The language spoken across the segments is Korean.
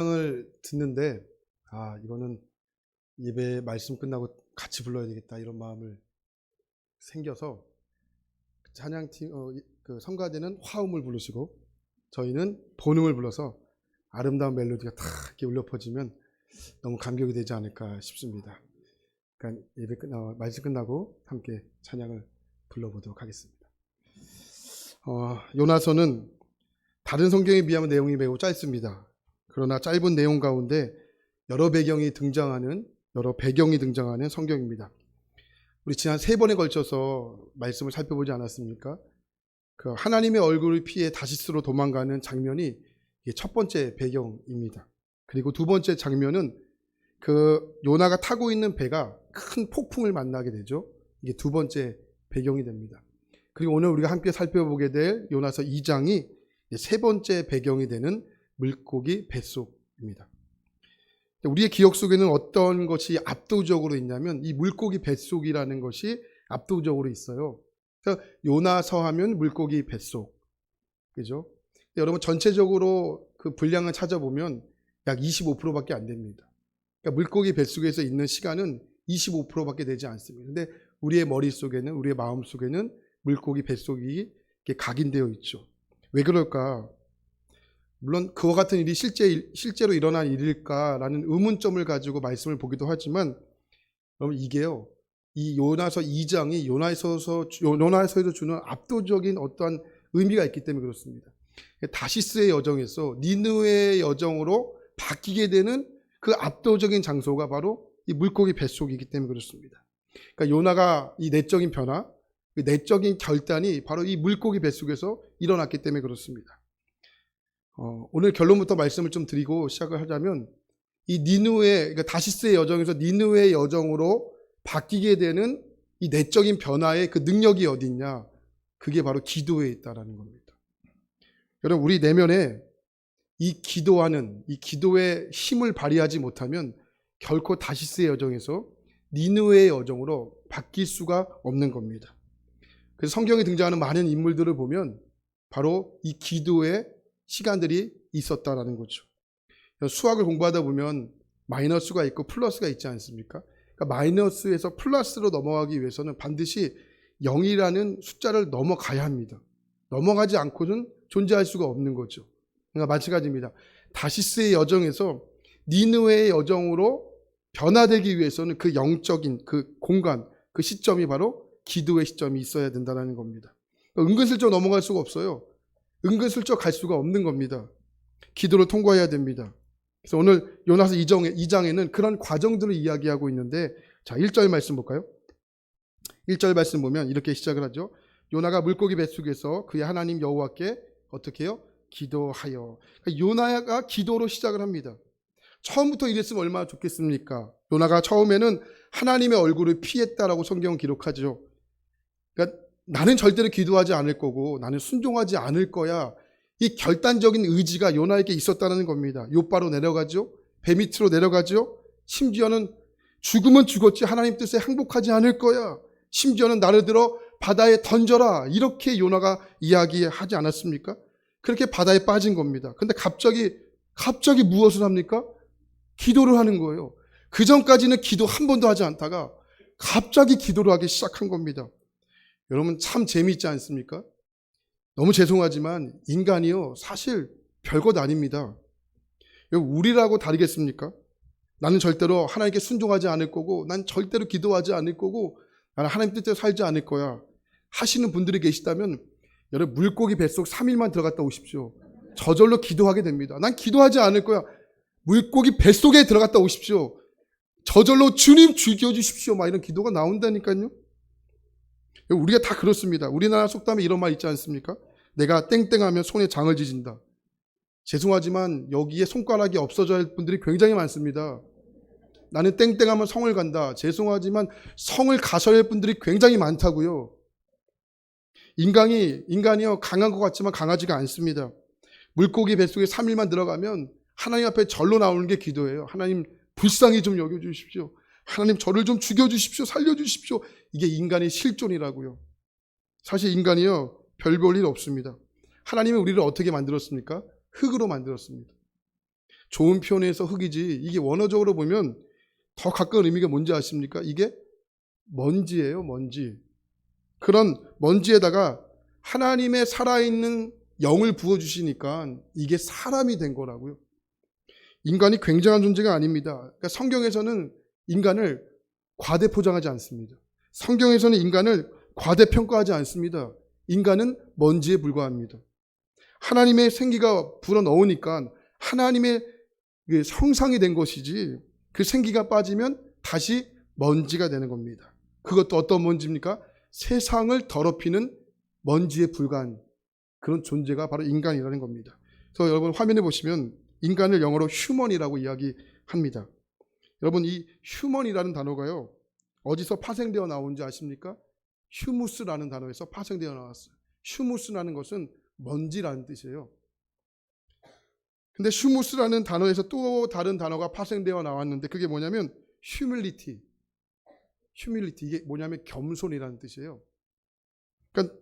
을 듣는데 이거는 예배 말씀 끝나고 같이 불러야 되겠다 이런 마음을 생겨서 찬양팀 그 성가대는 화음을 부르시고 저희는 본음을 불러서 아름다운 멜로디가 탁 이렇게 울려 퍼지면 너무 감격이 되지 않을까 싶습니다. 그러니까 예배 말씀 끝나고 함께 찬양을 불러보도록 하겠습니다. 요나서는 다른 성경에 비하면 내용이 매우 짧습니다. 그러나 짧은 내용 가운데 여러 배경이 등장하는 성경입니다. 우리 지난 3번에 걸쳐서 말씀을 살펴보지 않았습니까? 그 하나님의 얼굴을 피해 다시스로 도망가는 장면이 첫 번째 배경입니다. 그리고 두 번째 장면은 그 요나가 타고 있는 배가 큰 폭풍을 만나게 되죠. 이게 두 번째 배경이 됩니다. 그리고 오늘 우리가 함께 살펴보게 될 요나서 2장이 세 번째 배경이 되는 물고기 뱃속입니다. 우리의 기억 속에는 어떤 것이 압도적으로 있냐면 이 물고기 뱃속이라는 것이 압도적으로 있어요. 그래서 요나서 하면 물고기 뱃속, 그죠? 여러분 전체적으로 그 분량을 찾아보면 약 25%밖에 안 됩니다. 그러니까 물고기 뱃속에서 있는 시간은 25%밖에 되지 않습니다. 근데 우리의 머릿속에는, 우리의 마음속에는 물고기 뱃속이 각인되어 있죠. 왜 그럴까? 물론 그와 같은 일이 실제로 일어난 일일까라는 의문점을 가지고 말씀을 보기도 하지만 여러분 이게요, 이 요나서 2장이 요나서에서 주는 압도적인 어떠한 의미가 있기 때문에 그렇습니다. 다시스의 여정에서 니느웨의 여정으로 바뀌게 되는 그 압도적인 장소가 바로 이 물고기 뱃속이기 때문에 그렇습니다. 그러니까 요나가 이 내적인 변화, 그 내적인 결단이 바로 이 물고기 뱃속에서 일어났기 때문에 그렇습니다. 오늘 결론부터 말씀을 좀 드리고 시작을 하자면 이 니느웨, 그러니까 다시스의 여정에서 니느웨의 여정으로 바뀌게 되는 이 내적인 변화의 그 능력이 어디 있냐? 그게 바로 기도에 있다라는 겁니다. 여러분 우리 내면에 이 기도의 힘을 발휘하지 못하면 결코 다시스의 여정에서 니느웨의 여정으로 바뀔 수가 없는 겁니다. 그래서 성경에 등장하는 많은 인물들을 보면 바로 이 기도의 시간들이 있었다라는 거죠. 수학을 공부하다 보면 마이너스가 있고 플러스가 있지 않습니까? 그러니까 마이너스에서 플러스로 넘어가기 위해서는 반드시 0이라는 숫자를 넘어가야 합니다. 넘어가지 않고는 존재할 수가 없는 거죠. 그러니까 마찬가지입니다. 다시스의 여정에서 니느웨의 여정으로 변화되기 위해서는 그 영적인 그 공간, 그 시점이 바로 기도의 시점이 있어야 된다는 겁니다. 은근슬쩍 넘어갈 수가 없어요. 은근슬쩍 갈 수가 없는 겁니다. 기도를 통과해야 됩니다. 그래서 오늘 요나서 2장에는 그런 과정들을 이야기하고 있는데, 자 1절 말씀 볼까요? 1절 말씀 보면 이렇게 시작을 하죠. 요나가 물고기 뱃속에서 그의 하나님 여호와께 어떻게 해요? 기도하여. 그러니까 요나가 기도로 시작을 합니다. 처음부터 이랬으면 얼마나 좋겠습니까? 요나가 처음에는 하나님의 얼굴을 피했다라고 성경은 기록하죠. 그러니까 나는 절대로 기도하지 않을 거고 나는 순종하지 않을 거야. 이 결단적인 의지가 요나에게 있었다는 겁니다. 요바로 내려가죠. 배 밑으로 내려가죠. 심지어는 죽으면 죽었지 하나님 뜻에 항복하지 않을 거야. 심지어는 나를 들어 바다에 던져라. 이렇게 요나가 이야기하지 않았습니까? 그렇게 바다에 빠진 겁니다. 근데 갑자기 무엇을 합니까? 기도를 하는 거예요. 그 전까지는 기도 한 번도 하지 않다가 갑자기 기도를 하기 시작한 겁니다. 여러분 참 재미있지 않습니까? 너무 죄송하지만 인간이요 사실 별것 아닙니다. 우리라고 다르겠습니까? 나는 절대로 하나님께 순종하지 않을 거고 난 절대로 기도하지 않을 거고 나는 하나님 뜻대로 살지 않을 거야 하시는 분들이 계시다면 여러분 물고기 뱃속 3일만 들어갔다 오십시오. 저절로 기도하게 됩니다. 난 기도하지 않을 거야. 물고기 뱃속에 들어갔다 오십시오. 저절로 주님 죽여주십시오. 막 이런 기도가 나온다니까요. 우리가 다 그렇습니다. 우리나라 속담에 이런 말 있지 않습니까? 내가 땡땡하면 손에 장을 지진다. 죄송하지만 여기에 손가락이 없어져야 할 분들이 굉장히 많습니다. 나는 땡땡하면 성을 간다. 죄송하지만 성을 가셔야 할 분들이 굉장히 많다고요. 인간이요 강한 것 같지만 강하지가 않습니다. 물고기 뱃속에 3일만 들어가면 하나님 앞에 절로 나오는 게 기도예요. 하나님 불쌍히 좀 여겨주십시오. 하나님 저를 좀 죽여주십시오. 살려주십시오. 이게 인간의 실존이라고요. 사실 인간이요 별 볼 일 없습니다. 하나님이 우리를 어떻게 만들었습니까? 흙으로 만들었습니다. 좋은 표현에서 흙이지, 이게 원어적으로 보면 더 가까운 의미가 뭔지 아십니까? 이게 먼지예요, 먼지. 그런 먼지에다가 하나님의 살아있는 영을 부어주시니까 이게 사람이 된 거라고요. 인간이 굉장한 존재가 아닙니다. 그러니까 성경에서는 인간을 과대포장하지 않습니다. 성경에서는 인간을 과대평가하지 않습니다. 인간은 먼지에 불과합니다. 하나님의 생기가 불어넣으니까 하나님의 형상이 된 것이지, 그 생기가 빠지면 다시 먼지가 되는 겁니다. 그것도 어떤 먼지입니까? 세상을 더럽히는 먼지에 불과한 그런 존재가 바로 인간이라는 겁니다. 그래서 여러분 화면에 보시면 인간을 영어로 휴먼이라고 이야기합니다. 여러분 이 휴먼이라는 단어가요, 어디서 파생되어 나온지 아십니까? 휴무스라는 단어에서 파생되어 나왔어요. 휴무스라는 것은 먼지라는 뜻이에요. 근데 휴무스라는 단어에서 또 다른 단어가 파생되어 나왔는데 그게 뭐냐면 휴밀리티. 이게 뭐냐면 겸손이라는 뜻이에요. 그러니까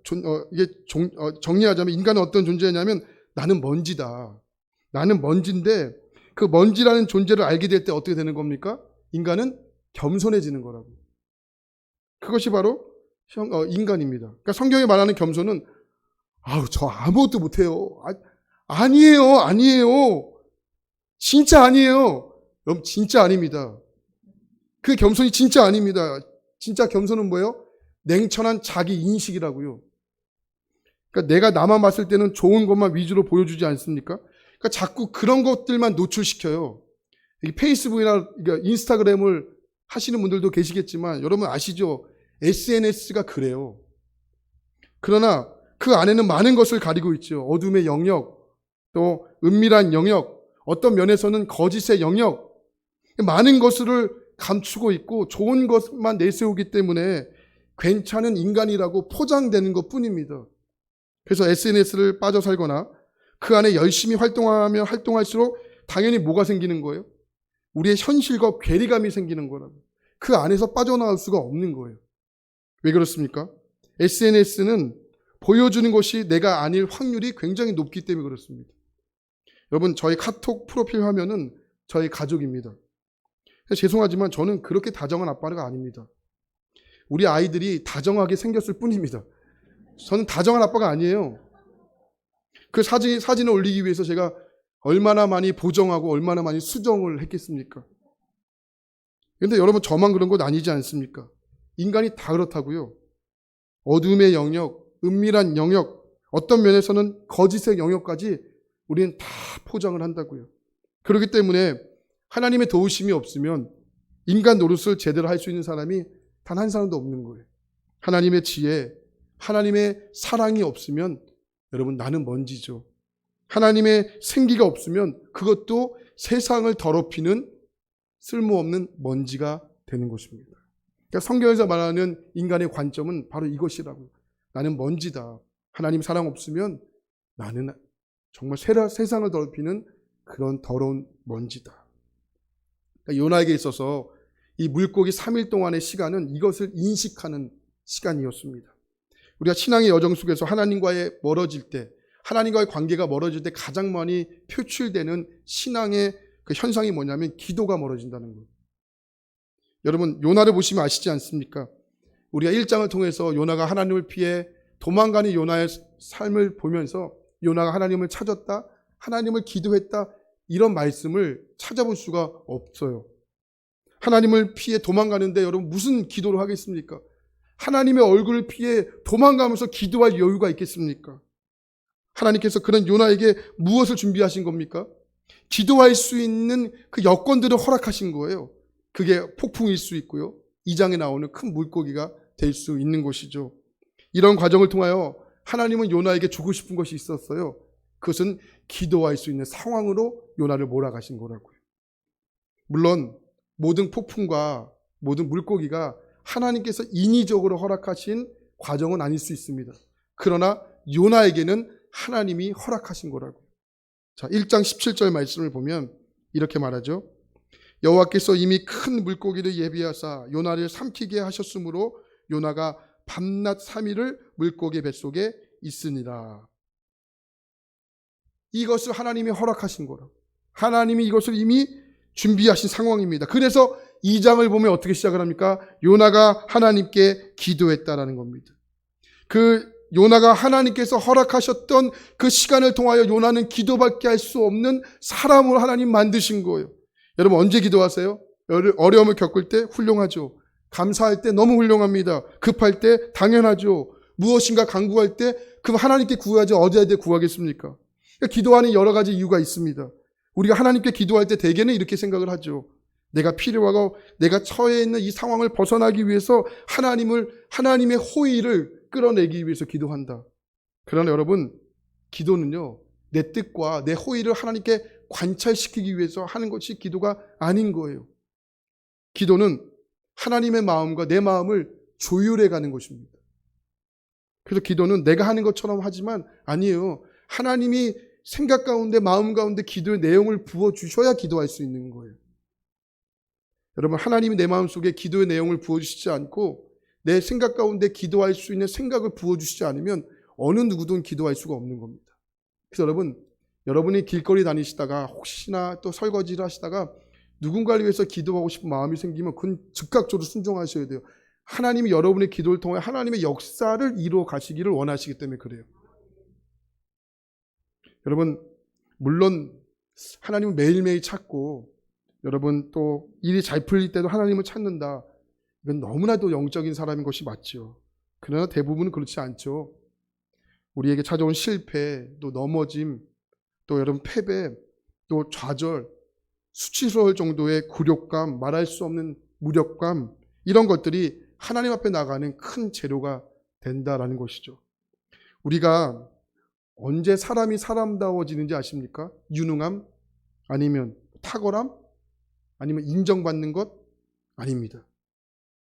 정리하자면 인간은 어떤 존재냐면 나는 먼지다. 나는 먼지인데 그 먼지라는 존재를 알게 될 때 어떻게 되는 겁니까? 인간은 겸손해지는 거라고. 그것이 바로 인간입니다. 그러니까 성경에 말하는 겸손은 저 아무것도 못해요. 아니에요. 진짜 아니에요. 여러분 진짜 아닙니다. 그 겸손이 진짜 아닙니다. 진짜 겸손은 뭐예요? 냉철한 자기 인식이라고요. 그러니까 내가 나만 봤을 때는 좋은 것만 위주로 보여주지 않습니까? 그러니까 자꾸 그런 것들만 노출시켜요. 페이스북이나 인스타그램을 하시는 분들도 계시겠지만 여러분 아시죠? SNS가 그래요. 그러나 그 안에는 많은 것을 가리고 있죠. 어둠의 영역, 또 은밀한 영역, 어떤 면에서는 거짓의 영역, 많은 것을 감추고 있고 좋은 것만 내세우기 때문에 괜찮은 인간이라고 포장되는 것 뿐입니다. 그래서 SNS를 빠져 살거나 그 안에 열심히 활동하면 활동할수록 당연히 뭐가 생기는 거예요? 우리의 현실과 괴리감이 생기는 거라고. 그 안에서 빠져나올 수가 없는 거예요. 왜 그렇습니까? SNS는 보여주는 것이 내가 아닐 확률이 굉장히 높기 때문에 그렇습니다. 여러분 저희 카톡 프로필 화면은 저희 가족입니다. 죄송하지만 저는 그렇게 다정한 아빠가 아닙니다. 우리 아이들이 다정하게 생겼을 뿐입니다. 저는 다정한 아빠가 아니에요. 그 사진을 올리기 위해서 제가 얼마나 많이 보정하고 얼마나 많이 수정을 했겠습니까? 그런데 여러분 저만 그런 건 아니지 않습니까? 인간이 다 그렇다고요. 어둠의 영역, 은밀한 영역, 어떤 면에서는 거짓의 영역까지 우리는 다 포장을 한다고요. 그렇기 때문에 하나님의 도우심이 없으면 인간 노릇을 제대로 할 수 있는 사람이 단 한 사람도 없는 거예요. 하나님의 지혜, 하나님의 사랑이 없으면 여러분 나는 먼지죠. 하나님의 생기가 없으면 그것도 세상을 더럽히는 쓸모없는 먼지가 되는 것입니다. 그러니까 성경에서 말하는 인간의 관점은 바로 이것이라고요. 나는 먼지다. 하나님 사랑 없으면 나는 정말 세상을 더럽히는 그런 더러운 먼지다. 그러니까 요나에게 있어서 이 물고기 3일 동안의 시간은 이것을 인식하는 시간이었습니다. 우리가 신앙의 여정 속에서 하나님과의 멀어질 때, 하나님과의 관계가 멀어질 때 가장 많이 표출되는 신앙의 그 현상이 뭐냐면 기도가 멀어진다는 거예요. 여러분 요나를 보시면 아시지 않습니까? 우리가 1장을 통해서 요나가 하나님을 피해 도망가는 요나의 삶을 보면서 요나가 하나님을 찾았다, 하나님을 기도했다, 이런 말씀을 찾아볼 수가 없어요. 하나님을 피해 도망가는데 여러분 무슨 기도를 하겠습니까? 하나님의 얼굴을 피해 도망가면서 기도할 여유가 있겠습니까? 하나님께서 그런 요나에게 무엇을 준비하신 겁니까? 기도할 수 있는 그 여건들을 허락하신 거예요. 그게 폭풍일 수 있고요. 2장에 나오는 큰 물고기가 될 수 있는 것이죠. 이런 과정을 통하여 하나님은 요나에게 주고 싶은 것이 있었어요. 그것은 기도할 수 있는 상황으로 요나를 몰아가신 거라고요. 물론 모든 폭풍과 모든 물고기가 하나님께서 인위적으로 허락하신 과정은 아닐 수 있습니다. 그러나 요나에게는 하나님이 허락하신 거라고요. 자, 1장 17절 말씀을 보면 이렇게 말하죠. 여호와께서 이미 큰 물고기를 예비하사 요나를 삼키게 하셨으므로 요나가 밤낮 3일을 물고기 뱃속에 있으니라. 이것을 하나님이 허락하신 거라고. 하나님이 이것을 이미 준비하신 상황입니다. 그래서 2장을 보면 어떻게 시작을 합니까? 요나가 하나님께 기도했다라는 겁니다. 그 요나가 하나님께서 허락하셨던 그 시간을 통하여 요나는 기도밖에 할 수 없는 사람으로 하나님 만드신 거예요. 여러분 언제 기도하세요? 어려움을 겪을 때 훌륭하죠. 감사할 때 너무 훌륭합니다. 급할 때 당연하죠. 무엇인가 간구할 때 그럼 하나님께 구하지 어디에 구하겠습니까? 그러니까 기도하는 여러 가지 이유가 있습니다. 우리가 하나님께 기도할 때 대개는 이렇게 생각을 하죠. 내가 필요하고 내가 처해 있는 이 상황을 벗어나기 위해서 하나님의 호의를 끌어내기 위해서 기도한다. 그러나 여러분, 기도는요, 내 뜻과 내 호의를 하나님께 관찰시키기 위해서 하는 것이 기도가 아닌 거예요. 기도는 하나님의 마음과 내 마음을 조율해 가는 것입니다. 그래서 기도는 내가 하는 것처럼 하지만 아니에요. 하나님이 생각 가운데 마음 가운데 기도의 내용을 부어주셔야 기도할 수 있는 거예요. 여러분, 하나님이 내 마음속에 기도의 내용을 부어주시지 않고 내 생각 가운데 기도할 수 있는 생각을 부어주시지 않으면 어느 누구든 기도할 수가 없는 겁니다. 그래서 여러분이 길거리 다니시다가 혹시나 또 설거지를 하시다가 누군가를 위해서 기도하고 싶은 마음이 생기면 그건 즉각적으로 순종하셔야 돼요. 하나님이 여러분의 기도를 통해 하나님의 역사를 이루어 가시기를 원하시기 때문에 그래요. 여러분, 물론 하나님은 매일매일 찾고 여러분 또 일이 잘 풀릴 때도 하나님을 찾는다. 이건 너무나도 영적인 사람인 것이 맞죠. 그러나 대부분은 그렇지 않죠. 우리에게 찾아온 실패, 또 넘어짐, 또 여러분 패배, 또 좌절, 수치스러울 정도의 굴욕감, 말할 수 없는 무력감, 이런 것들이 하나님 앞에 나가는 큰 재료가 된다라는 것이죠. 우리가 언제 사람이 사람다워지는지 아십니까? 유능함? 아니면 탁월함? 아니면 인정받는 것? 아닙니다.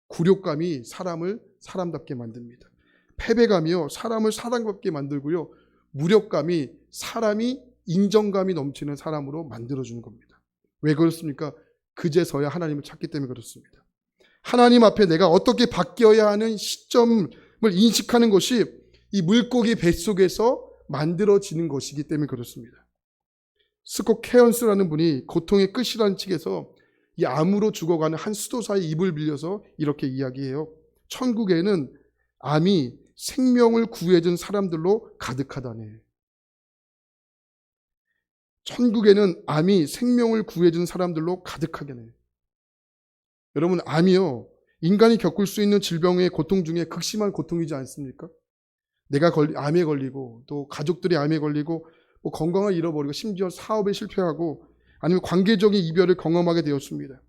굴욕감이 사람을 사람답게 만듭니다. 패배감이요, 사람을 사람답게 만들고요, 무력감이 사람이 인정감이 넘치는 사람으로 만들어주는 겁니다. 왜 그렇습니까? 그제서야 하나님을 찾기 때문에 그렇습니다. 하나님 앞에 내가 어떻게 바뀌어야 하는 시점을 인식하는 것이 이 물고기 뱃속에서 만들어지는 것이기 때문에 그렇습니다. 스콧 케언스라는 분이 고통의 끝이라는 책에서 이 암으로 죽어가는 한 수도사의 입을 빌려서 이렇게 이야기해요. 천국에는 암이 생명을 구해준 사람들로 가득하다네. 천국에는 암이 생명을 구해준 사람들로 가득하겠네. 여러분, 암이요, 인간이 겪을 수 있는 질병의 고통 중에 극심한 고통이지 않습니까? 내가 암에 걸리고 또 가족들이 암에 걸리고 뭐 건강을 잃어버리고 심지어 사업에 실패하고 아니면 관계적인 이별을 경험하게 되었습니다.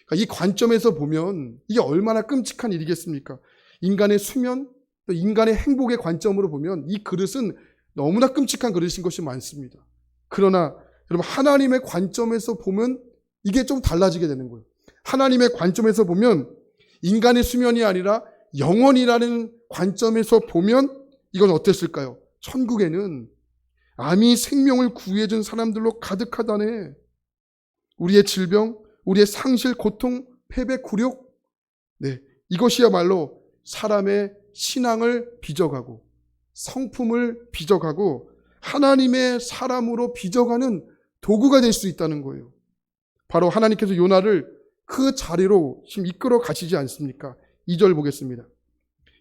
그러니까 이 관점에서 보면 이게 얼마나 끔찍한 일이겠습니까? 인간의 수면, 또 인간의 행복의 관점으로 보면 이 그릇은 너무나 끔찍한 그릇인 것이 많습니다. 그러나 여러분, 하나님의 관점에서 보면 이게 좀 달라지게 되는 거예요. 하나님의 관점에서 보면 인간의 수면이 아니라 영원이라는 관점에서 보면 이건 어땠을까요? 천국에는 암이 생명을 구해준 사람들로 가득하다네. 우리의 질병, 우리의 상실, 고통, 패배, 굴욕, 이것이야말로 사람의 신앙을 빚어가고 성품을 빚어가고 하나님의 사람으로 빚어가는 도구가 될 수 있다는 거예요. 바로 하나님께서 요나를 그 자리로 지금 이끌어 가시지 않습니까? 2절 보겠습니다.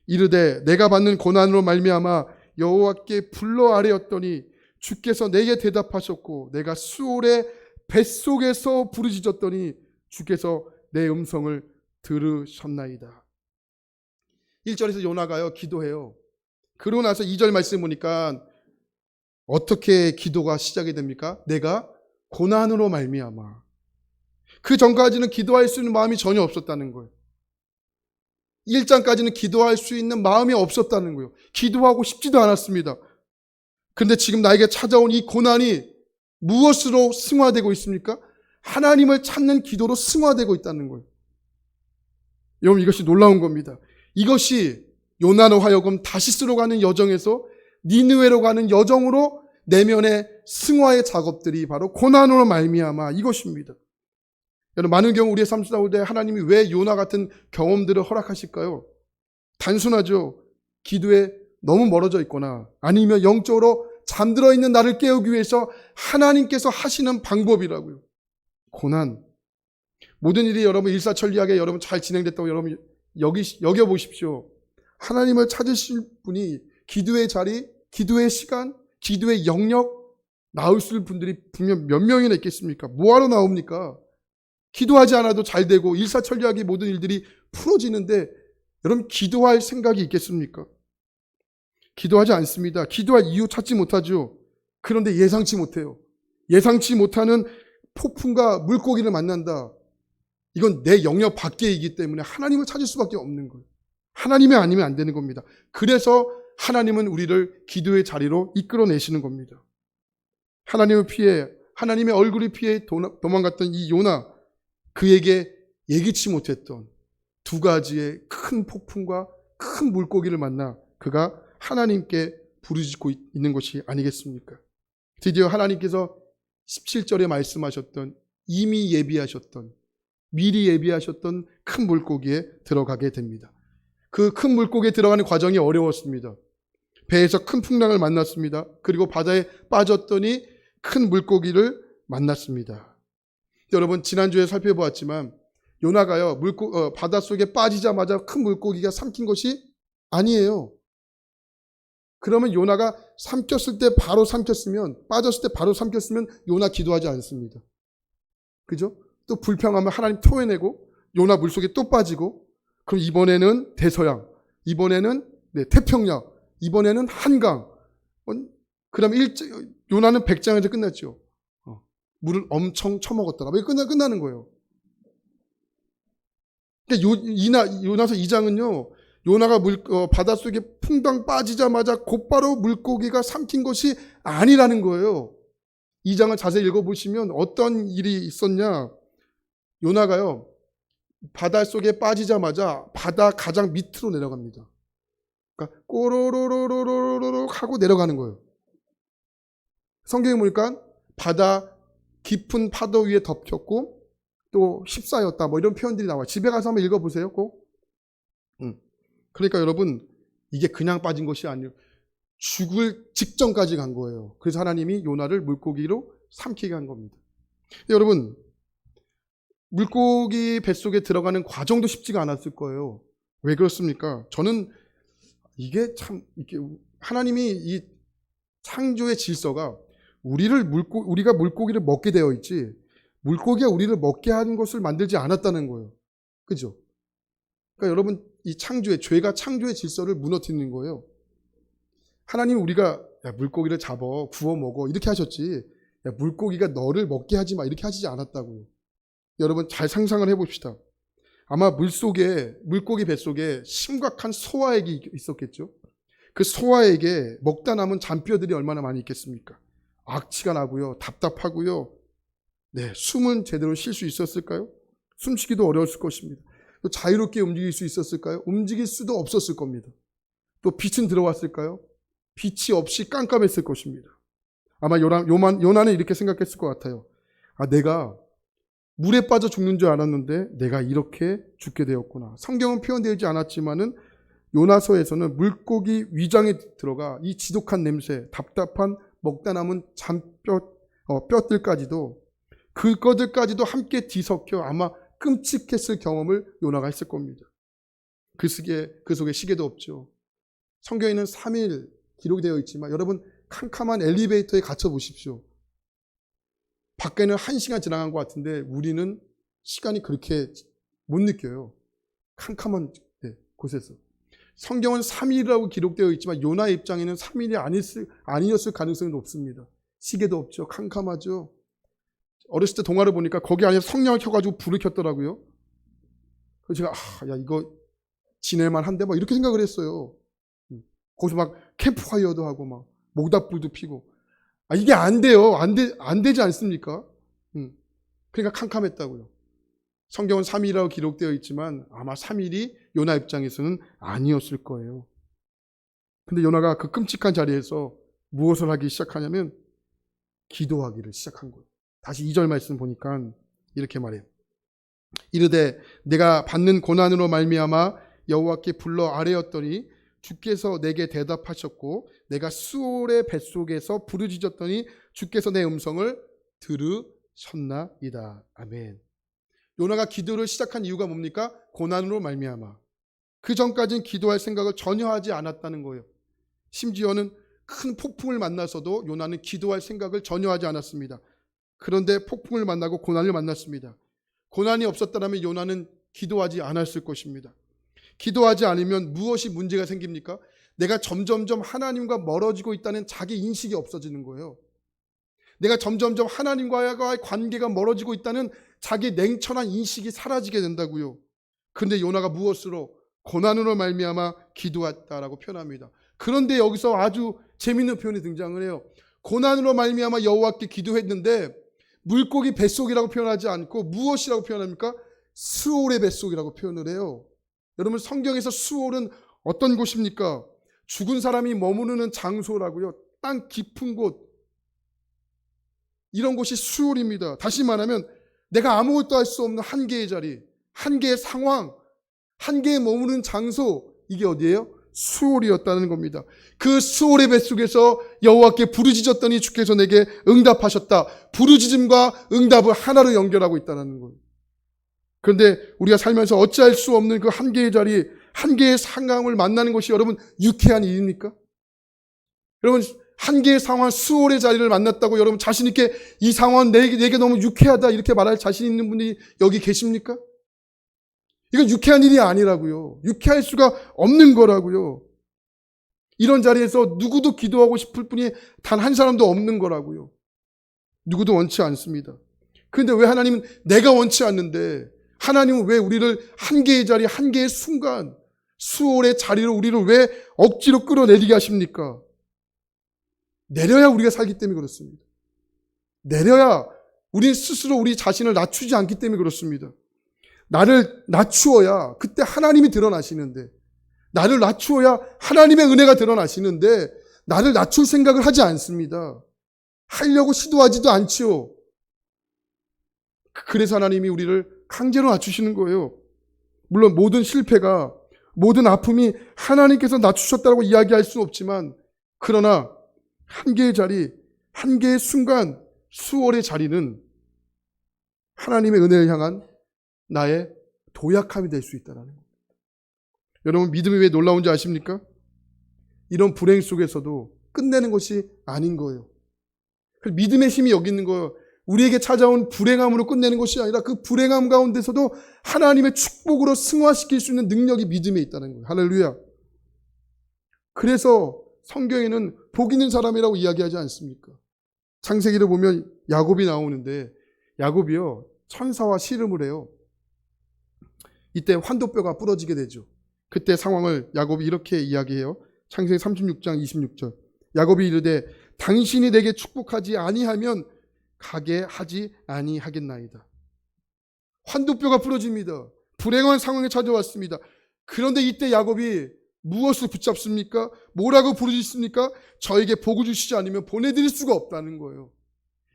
이르되 내가 받는 고난으로 말미암아 여호와께 불러 아뢰었더니 주께서 내게 대답하셨고 내가 수올의 뱃속에서 부르짖었더니 주께서 내 음성을 들으셨나이다. 1절에서 요나가요 기도해요. 그러고 나서 2절 말씀 보니까 어떻게 기도가 시작이 됩니까? 내가 고난으로 말미암아. 그 전까지는 기도할 수 있는 마음이 전혀 없었다는 거예요. 1장까지는 기도할 수 있는 마음이 없었다는 거예요. 기도하고 싶지도 않았습니다. 그런데 지금 나에게 찾아온 이 고난이 무엇으로 승화되고 있습니까? 하나님을 찾는 기도로 승화되고 있다는 거예요. 여러분, 이것이 놀라운 겁니다. 이것이 요나로 하여금 다시스로 가는 여정에서 니느웨로 가는 여정으로 내면의 승화의 작업들이 바로 고난으로 말미암아 이것입니다. 여러분, 많은 경우 우리의 삶 가운데 하나님이 왜 요나 같은 경험들을 허락하실까요? 단순하죠. 기도에 너무 멀어져 있거나 아니면 영적으로 잠들어 있는 나를 깨우기 위해서 하나님께서 하시는 방법이라고요. 고난. 모든 일이 여러분 일사천리하게 여러분 잘 진행됐다고 여러분 여겨보십시오. 하나님을 찾으실 분이 기도의 자리, 기도의 시간, 기도의 영역 나오실 분들이 분명 몇 명이나 있겠습니까? 뭐하러 나옵니까? 기도하지 않아도 잘 되고 일사천리하게 모든 일들이 풀어지는데 여러분 기도할 생각이 있겠습니까? 기도하지 않습니다. 기도할 이유 찾지 못하죠. 그런데 예상치 못해요. 예상치 못하는 폭풍과 물고기를 만난다. 이건 내 영역 밖이기 때문에 하나님을 찾을 수밖에 없는 거예요. 하나님이 아니면 안 되는 겁니다. 그래서 하나님은 우리를 기도의 자리로 이끌어내시는 겁니다. 하나님을 피해, 하나님의 얼굴을 피해 도망갔던 이 요나, 그에게 예기치 못했던 두 가지의 큰 폭풍과 큰 물고기를 만나 그가 하나님께 부르짖고 있는 것이 아니겠습니까? 드디어 하나님께서 17절에 말씀하셨던, 이미 예비하셨던, 미리 예비하셨던 큰 물고기에 들어가게 됩니다. 그 큰 물고기에 들어가는 과정이 어려웠습니다. 배에서 큰 풍랑을 만났습니다. 그리고 바다에 빠졌더니 큰 물고기를 만났습니다. 여러분 지난주에 살펴보았지만 요나가요 바닷속에 빠지자마자 큰 물고기가 삼킨 것이 아니에요. 그러면 요나가 삼켰을 때 바로 삼켰으면, 빠졌을 때 바로 삼켰으면 요나 기도하지 않습니다. 그죠? 또 불평하면 하나님 토해내고 요나 물속에 또 빠지고, 그럼 이번에는 대서양, 이번에는 태평양, 이번에는 한강. 그럼 요나는 100장에서 끝났죠. 물을 엄청 처먹었더라. 끝나는 거예요. 그러니까 요나서 2장은요. 요나가 바닷속에 풍덩 빠지자마자 곧바로 물고기가 삼킨 것이 아니라는 거예요. 2장을 자세히 읽어보시면 어떤 일이 있었냐. 요나가요. 바닷속에 빠지자마자 바다 가장 밑으로 내려갑니다. 그러니까 꼬로로로로로로 하고 내려가는 거예요. 성경에 보니까 바다 깊은 파도 위에 덮였고 또 휩싸였다 뭐 이런 표현들이 나와요. 집에 가서 한번 읽어보세요. 꼭. 그러니까 여러분 이게 그냥 빠진 것이 아니에요. 죽을 직전까지 간 거예요. 그래서 하나님이 요나를 물고기로 삼키게 한 겁니다. 여러분 물고기 뱃속에 들어가는 과정도 쉽지가 않았을 거예요. 왜 그렇습니까? 저는 이게 하나님이 이 창조의 질서가 우리가 물고기를 먹게 되어 있지 물고기가 우리를 먹게 하는 것을 만들지 않았다는 거예요. 그죠? 그러니까 여러분 이 죄가 창조의 질서를 무너뜨리는 거예요. 하나님은 우리가 야, 물고기를 잡아 구워 먹어 이렇게 하셨지 야, 물고기가 너를 먹게 하지 마 이렇게 하시지 않았다고요. 여러분 잘 상상을 해봅시다. 아마 물고기 뱃속에 심각한 소화액이 있었겠죠. 그 소화액에 먹다 남은 잔뼈들이 얼마나 많이 있겠습니까? 악취가 나고요. 답답하고요. 숨은 제대로 쉴 수 있었을까요? 숨쉬기도 어려웠을 것입니다. 또 자유롭게 움직일 수 있었을까요? 움직일 수도 없었을 겁니다. 또 빛은 들어왔을까요? 빛이 없이 깜깜했을 것입니다. 아마 요나는 이렇게 생각했을 것 같아요. 내가 물에 빠져 죽는 줄 알았는데 내가 이렇게 죽게 되었구나. 성경은 표현되지 않았지만은 요나서에서는 물고기 위장에 들어가 이 지독한 냄새, 답답한 먹다 남은 뼈들까지도 그것들까지도 함께 뒤섞여 아마 끔찍했을 경험을 요나가 했을 겁니다. 그 속에 시계도 없죠. 성경에는 3일 기록되어 있지만 여러분 캄캄한 엘리베이터에 갇혀 보십시오. 밖에는 1시간 지나간 것 같은데 우리는 시간이 그렇게 못 느껴요. 캄캄한 곳에서. 성경은 3일이라고 기록되어 있지만 요나의 입장에는 3일이 아니었을 가능성이 높습니다. 시계도 없죠. 캄캄하죠. 어렸을 때 동화를 보니까 거기 안에 성냥을 켜가지고 불을 켰더라고요. 그래서 제가 이거 지낼만 한데 막 이렇게 생각을 했어요. 거기서 막 캠프파이어도 하고 막 모닥불도 피고 이게 안 돼요. 안 되지 않습니까? 그러니까 캄캄했다고요. 성경은 3일이라고 기록되어 있지만 아마 3일이 요나 입장에서는 아니었을 거예요. 근데 요나가 그 끔찍한 자리에서 무엇을 하기 시작하냐면 기도하기를 시작한 거예요. 다시 2절 말씀 보니까 이렇게 말해요. 이르되 내가 받는 고난으로 말미암아 여호와께 불러 아뢰었더니 주께서 내게 대답하셨고 내가 수올의 뱃속에서 부르짖었더니 주께서 내 음성을 들으셨나이다. 아멘. 요나가 기도를 시작한 이유가 뭡니까? 고난으로 말미암아. 그 전까지는 기도할 생각을 전혀 하지 않았다는 거예요. 심지어는 큰 폭풍을 만나서도 요나는 기도할 생각을 전혀 하지 않았습니다. 그런데 폭풍을 만나고 고난을 만났습니다. 고난이 없었다면 요나는 기도하지 않았을 것입니다. 기도하지 않으면 무엇이 문제가 생깁니까? 내가 점점점 하나님과 멀어지고 있다는 자기 인식이 없어지는 거예요. 내가 점점점 하나님과의 관계가 멀어지고 있다는 자기 냉철한 인식이 사라지게 된다고요. 그런데 요나가 무엇으로? 고난으로 말미암아 기도했다라고 표현합니다. 그런데 여기서 아주 재미있는 표현이 등장을 해요. 고난으로 말미암아 여호와께 기도했는데 물고기 뱃속이라고 표현하지 않고 무엇이라고 표현합니까? 수올의 뱃속이라고 표현을 해요. 여러분, 성경에서 수올은 어떤 곳입니까? 죽은 사람이 머무르는 장소라고요. 땅 깊은 곳, 이런 곳이 수올입니다. 다시 말하면 내가 아무것도 할 수 없는 한계의 자리, 한계의 상황, 한계에 머무르는 장소, 이게 어디예요? 수올이었다는 겁니다. 그 수올의 뱃속에서 여호와께 부르짖었더니 주께서 내게 응답하셨다. 부르짖음과 응답을 하나로 연결하고 있다는 거예요. 그런데 우리가 살면서 어찌할 수 없는 그 한계의 자리, 한계의 상황을 만나는 것이 여러분 유쾌한 일입니까? 여러분, 한계의 상황, 수올의 자리를 만났다고 여러분 자신 있게 이 상황은 내게 너무 유쾌하다 이렇게 말할 자신 있는 분이 여기 계십니까? 이건 유쾌한 일이 아니라고요. 유쾌할 수가 없는 거라고요. 이런 자리에서 누구도 기도하고 싶을 분이 단 한 사람도 없는 거라고요. 누구도 원치 않습니다. 그런데 왜 하나님은 내가 원치 않는데 하나님은 왜 우리를 한계의 자리, 한계의 순간, 수올의 자리로 우리를 왜 억지로 끌어내리게 하십니까? 내려야 우리가 살기 때문에 그렇습니다. 내려야 우리 스스로 우리 자신을 낮추지 않기 때문에 그렇습니다. 나를 낮추어야 그때 하나님이 드러나시는데, 나를 낮추어야 하나님의 은혜가 드러나시는데 나를 낮출 생각을 하지 않습니다. 하려고 시도하지도 않지요. 그래서 하나님이 우리를 강제로 낮추시는 거예요. 물론 모든 실패가, 모든 아픔이 하나님께서 낮추셨다고 이야기할 수는 없지만, 그러나 한계의 자리, 한계의 순간, 수월의 자리는 하나님의 은혜를 향한 나의 도약함이 될 수 있다는 겁니다. 여러분, 믿음이 왜 놀라운지 아십니까? 이런 불행 속에서도 끝내는 것이 아닌 거예요. 믿음의 힘이 여기 있는 거예요. 우리에게 찾아온 불행함으로 끝내는 것이 아니라 그 불행함 가운데서도 하나님의 축복으로 승화시킬 수 있는 능력이 믿음에 있다는 거예요. 할렐루야. 그래서 성경에는 복 있는 사람이라고 이야기하지 않습니까? 창세기를 보면 야곱이 나오는데, 야곱이요 천사와 씨름을 해요. 이때 환도뼈가 부러지게 되죠. 그때 상황을 야곱이 이렇게 이야기해요. 창세기 36장 26절. 야곱이 이르되 당신이 내게 축복하지 아니하면 가게 하지 아니하겠나이다. 환도뼈가 부러집니다. 불행한 상황에 찾아왔습니다. 그런데 이때 야곱이 무엇을 붙잡습니까? 뭐라고 부르짖습니까? 저에게 복을 주시지 않으면 보내드릴 수가 없다는 거예요.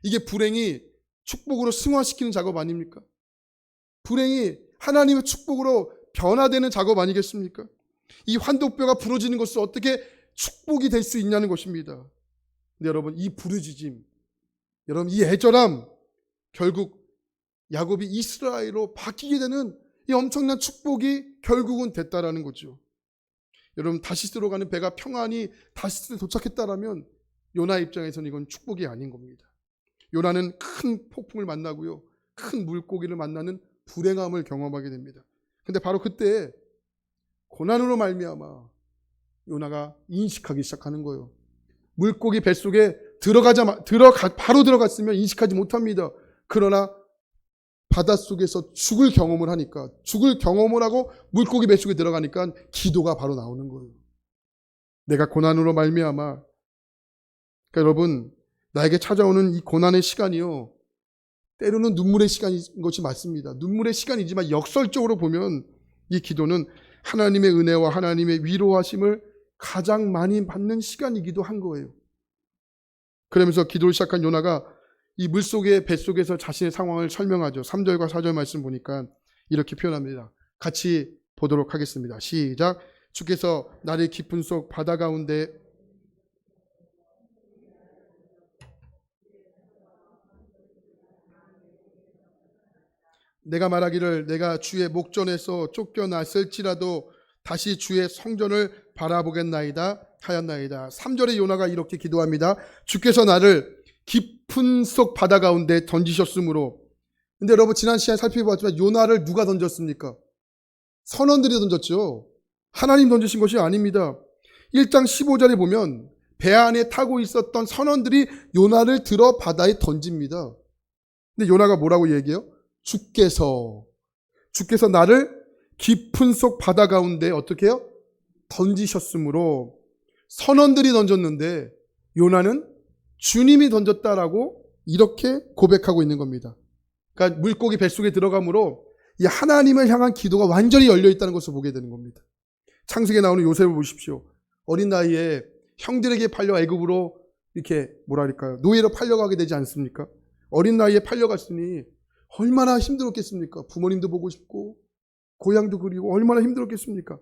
이게 불행이 축복으로 승화시키는 작업 아닙니까? 불행이 하나님의 축복으로 변화되는 작업 아니겠습니까? 이 환도뼈가 부러지는 것은 어떻게 축복이 될 수 있냐는 것입니다. 근데 여러분, 이 부르짖음, 여러분 이 애절함, 결국 야곱이 이스라엘로 바뀌게 되는 이 엄청난 축복이 결국은 됐다라는 거죠. 여러분, 다시스로 가는 배가 평안히 다시스에 도착했다라면 요나 입장에서는 이건 축복이 아닌 겁니다. 요나는 큰 폭풍을 만나고요, 큰 물고기를 만나는 불행함을 경험하게 됩니다. 근데 바로 그때 고난으로 말미암아 요나가 인식하기 시작하는 거예요. 물고기 뱃속에 바로 들어갔으면 인식하지 못합니다. 그러나 바닷속에서 죽을 경험을 하니까, 죽을 경험을 하고 물고기 뱃속에 들어가니까 기도가 바로 나오는 거예요. 내가 고난으로 말미암아. 그러니까 여러분, 나에게 찾아오는 이 고난의 시간이요, 때로는 눈물의 시간인 것이 맞습니다. 눈물의 시간이지만 역설적으로 보면 이 기도는 하나님의 은혜와 하나님의 위로하심을 가장 많이 받는 시간이기도 한 거예요. 그러면서 기도를 시작한 요나가 이 물속의 뱃속에서 자신의 상황을 설명하죠. 3절과 4절 말씀 보니까 이렇게 표현합니다. 같이 보도록 하겠습니다. 시작. 주께서 나를 깊은 속 바다 가운데 내가 말하기를 내가 주의 목전에서 쫓겨났을지라도 다시 주의 성전을 바라보겠나이다 하였나이다. 3절에 요나가 이렇게 기도합니다. 주께서 나를 깊은 속 바다 가운데 던지셨으므로. 근데 여러분 지난 시간에 살펴봤지만 요나를 누가 던졌습니까? 선원들이 던졌죠. 하나님 던지신 것이 아닙니다. 1장 15절에 보면 배 안에 타고 있었던 선원들이 요나를 들어 바다에 던집니다. 근데 요나가 뭐라고 얘기해요? 주께서 나를 깊은 속 바다 가운데 어떻게 해요? 던지셨으므로. 선원들이 던졌는데 요나는 주님이 던졌다라고 이렇게 고백하고 있는 겁니다. 그러니까 물고기 뱃속에 들어가므로 이 하나님을 향한 기도가 완전히 열려 있다는 것을 보게 되는 겁니다. 창세기에 나오는 요셉을 보십시오. 어린 나이에 형들에게 팔려 애굽으로 이렇게 뭐랄까요? 노예로 팔려가게 되지 않습니까? 어린 나이에 팔려갔으니 얼마나 힘들었겠습니까? 부모님도 보고 싶고 고향도 그리고 얼마나 힘들었겠습니까?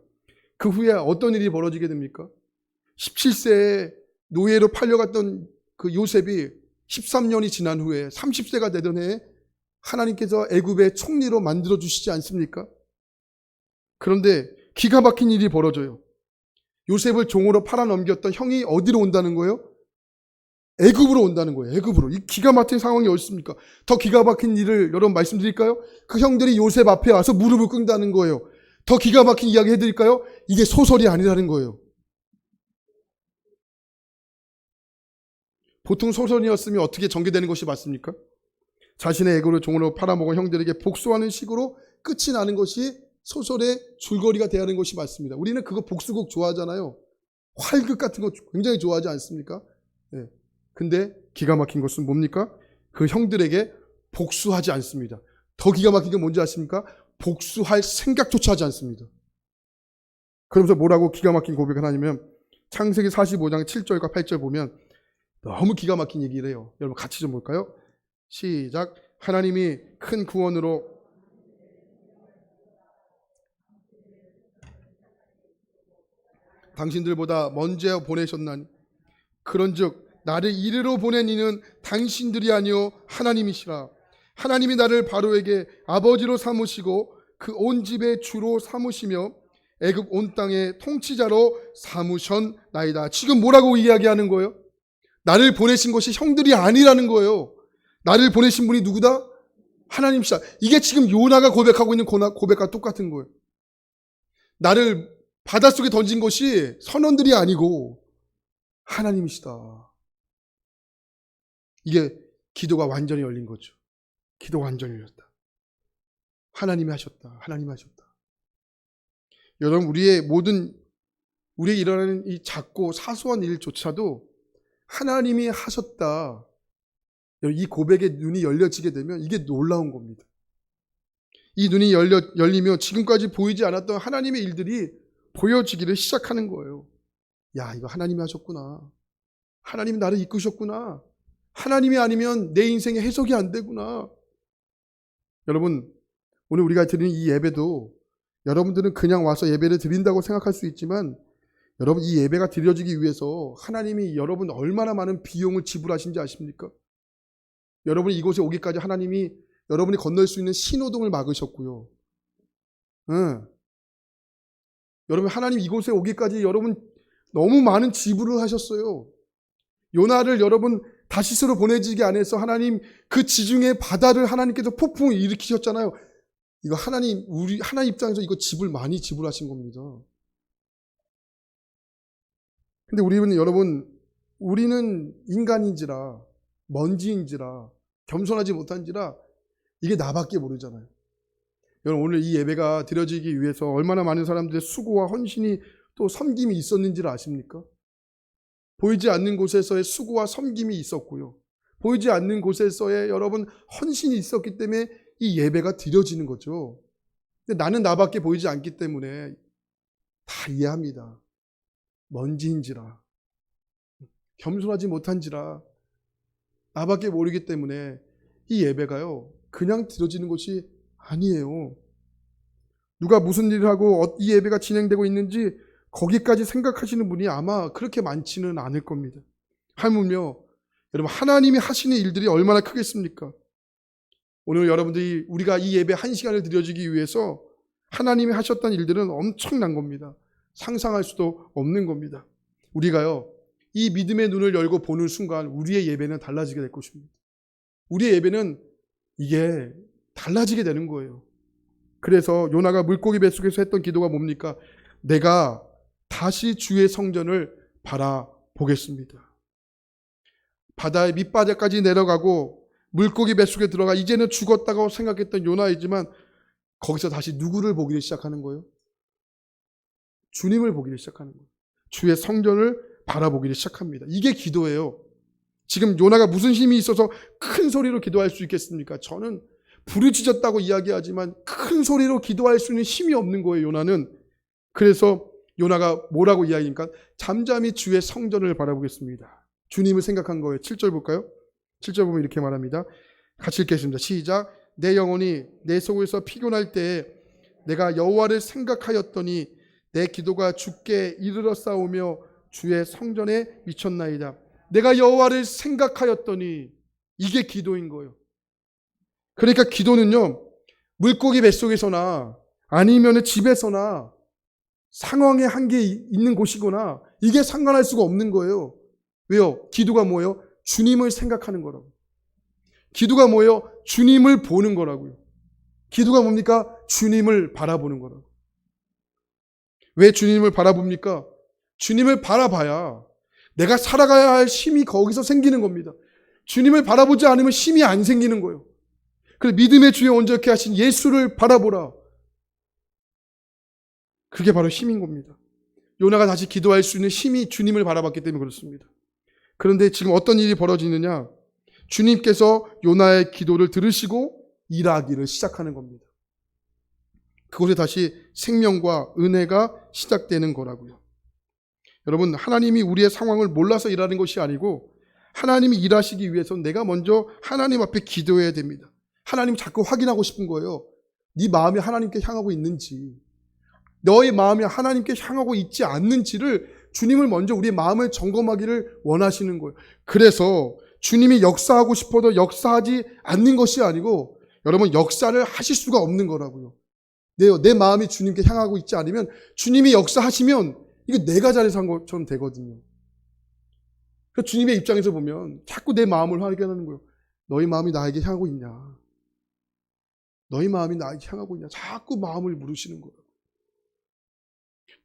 그 후에 어떤 일이 벌어지게 됩니까? 17세에 노예로 팔려갔던 그 요셉이 13년이 지난 후에 30세가 되던 해에 하나님께서 애굽의 총리로 만들어 주시지 않습니까? 그런데 기가 막힌 일이 벌어져요. 요셉을 종으로 팔아넘겼던 형이 어디로 온다는 거예요? 애굽으로 온다는 거예요. 애굽으로. 이 기가 막힌 상황이 어디 있습니까? 더 기가 막힌 일을 여러분 말씀드릴까요? 그 형들이 요셉 앞에 와서 무릎을 꿇는다는 거예요. 더 기가 막힌 이야기 해드릴까요? 이게 소설이 아니라는 거예요. 보통 소설이었으면 어떻게 전개되는 것이 맞습니까? 자신의 애굽을 종으로 팔아먹은 형들에게 복수하는 식으로 끝이 나는 것이 소설의 줄거리가 되어야 하는 것이 맞습니다. 우리는 그거 복수극 좋아하잖아요. 활극 같은 거 굉장히 좋아하지 않습니까? 네. 근데 기가 막힌 것은 뭡니까? 그 형들에게 복수하지 않습니다. 더 기가 막힌 게 뭔지 아십니까? 복수할 생각조차 하지 않습니다. 그러면서 뭐라고 기가 막힌 고백을 하냐면 창세기 45장 7절과 8절 보면 너무 기가 막힌 얘기를 해요. 여러분 같이 좀 볼까요? 시작. 하나님이 큰 구원으로 당신들보다 먼저 보내셨나니 그런즉 나를 이리로 보낸 이는 당신들이 아니요 하나님이시라. 하나님이 나를 바로에게 아버지로 삼으시고 그 온 집의 주로 삼으시며 애굽 온 땅의 통치자로 삼으셨나이다. 지금 뭐라고 이야기하는 거예요? 나를 보내신 것이 형들이 아니라는 거예요. 나를 보내신 분이 누구다? 하나님이시다. 이게 지금 요나가 고백하고 있는 고백과 똑같은 거예요. 나를 바닷속에 던진 것이 선원들이 아니고 하나님이시다. 이게 기도가 완전히 열린 거죠. 기도가 완전히 열렸다. 하나님이 하셨다. 하나님이 하셨다. 여러분 우리의 일어나는 이 작고 사소한 일조차도 하나님이 하셨다. 이 고백의 눈이 열려지게 되면 이게 놀라운 겁니다. 이 눈이 열리면 지금까지 보이지 않았던 하나님의 일들이 보여지기를 시작하는 거예요. 야, 이거 하나님이 하셨구나. 하나님이 나를 이끄셨구나. 하나님이 아니면 내 인생에 해석이 안 되구나. 여러분, 오늘 우리가 드리는 이 예배도 여러분들은 그냥 와서 예배를 드린다고 생각할 수 있지만 여러분 이 예배가 드려지기 위해서 하나님이 여러분 얼마나 많은 비용을 지불하신지 아십니까? 여러분이 이곳에 오기까지 하나님이 여러분이 건널 수 있는 신호등을 막으셨고요. 여러분 하나님 이곳에 오기까지 여러분 너무 많은 지불을 하셨어요. 요나를 여러분 다시스로 보내지게 안해서 하나님 그 지중해 바다를 하나님께서 폭풍을 일으키셨잖아요. 이거 하나님 입장에서 이거 많이 지불하신 겁니다. 근데 우리는 인간인지라 먼지인지라 겸손하지 못한지라 이게 나밖에 모르잖아요. 여러분 오늘 이 예배가 드려지기 위해서 얼마나 많은 사람들의 수고와 헌신이 또 섬김이 있었는지를 아십니까? 보이지 않는 곳에서의 수고와 섬김이 있었고요. 보이지 않는 곳에서의 여러분 헌신이 있었기 때문에 이 예배가 드려지는 거죠. 근데 나는 나밖에 보이지 않기 때문에 다 이해합니다. 먼지인지라 겸손하지 못한지라 나밖에 모르기 때문에 이 예배가요 그냥 드려지는 것이 아니에요. 누가 무슨 일을 하고 이 예배가 진행되고 있는지 거기까지 생각하시는 분이 아마 그렇게 많지는 않을 겁니다. 하물며 여러분, 하나님이 하시는 일들이 얼마나 크겠습니까? 오늘 여러분들이 우리가 이 예배 1시간을 드려주기 위해서 하나님이 하셨던 일들은 엄청난 겁니다. 상상할 수도 없는 겁니다. 우리가요, 이 믿음의 눈을 열고 보는 순간 우리의 예배는 달라지게 될 것입니다. 우리의 예배는 이게 달라지게 되는 거예요. 그래서 요나가 물고기 뱃속에서 했던 기도가 뭡니까? 내가 다시 주의 성전을 바라보겠습니다. 바다의 밑바닥까지 내려가고 물고기 뱃속에 들어가 이제는 죽었다고 생각했던 요나이지만 거기서 다시 누구를 보기를 시작하는 거예요? 주님을 보기를 시작하는 거예요. 주의 성전을 바라보기를 시작합니다. 이게 기도예요. 지금 요나가 무슨 힘이 있어서 큰 소리로 기도할 수 있겠습니까? 저는 부르짖었다고 이야기하지만 큰 소리로 기도할 수 있는 힘이 없는 거예요, 요나는. 그래서 요나가 뭐라고 이야기합니까? 잠잠히 주의 성전을 바라보겠습니다. 주님을 생각한 거예요. 7절 볼까요? 7절 보면 이렇게 말합니다. 같이 읽겠습니다. 시작. 내 영혼이 내 속에서 피곤할 때에 내가 여호와를 생각하였더니 내 기도가 주께 이르러 싸우며 주의 성전에 미쳤나이다. 내가 여호와를 생각하였더니, 이게 기도인 거예요. 그러니까 기도는요, 물고기 뱃속에서나 아니면 집에서나 상황의 한계에 있는 곳이거나 이게 상관할 수가 없는 거예요. 왜요? 기도가 뭐예요? 주님을 생각하는 거라고. 기도가 뭐예요? 주님을 보는 거라고요. 기도가 뭡니까? 주님을 바라보는 거라고. 왜 주님을 바라봅니까? 주님을 바라봐야 내가 살아가야 할 힘이 거기서 생기는 겁니다. 주님을 바라보지 않으면 힘이 안 생기는 거예요. 그래서 믿음의 주에 온전케 하신 예수를 바라보라. 그게 바로 힘인 겁니다. 요나가 다시 기도할 수 있는 힘이 주님을 바라봤기 때문에 그렇습니다. 그런데 지금 어떤 일이 벌어지느냐? 주님께서 요나의 기도를 들으시고 일하기를 시작하는 겁니다. 그곳에 다시 생명과 은혜가 시작되는 거라고요. 여러분, 하나님이 우리의 상황을 몰라서 일하는 것이 아니고 하나님이 일하시기 위해서는 내가 먼저 하나님 앞에 기도해야 됩니다. 하나님 자꾸 확인하고 싶은 거예요. 네 마음이 하나님께 향하고 있는지, 너의 마음이 하나님께 향하고 있지 않는지를 주님을 먼저 우리의 마음을 점검하기를 원하시는 거예요. 그래서 주님이 역사하고 싶어도 역사하지 않는 것이 아니고 여러분, 역사를 하실 수가 없는 거라고요. 내 마음이 주님께 향하고 있지 않으면 주님이 역사하시면 이거 내가 잘해서 한 것처럼 되거든요. 그래서 주님의 입장에서 보면 자꾸 내 마음을 확인하는 거예요. 너희 마음이 나에게 향하고 있냐? 너희 마음이 나에게 향하고 있냐? 자꾸 마음을 물으시는 거예요.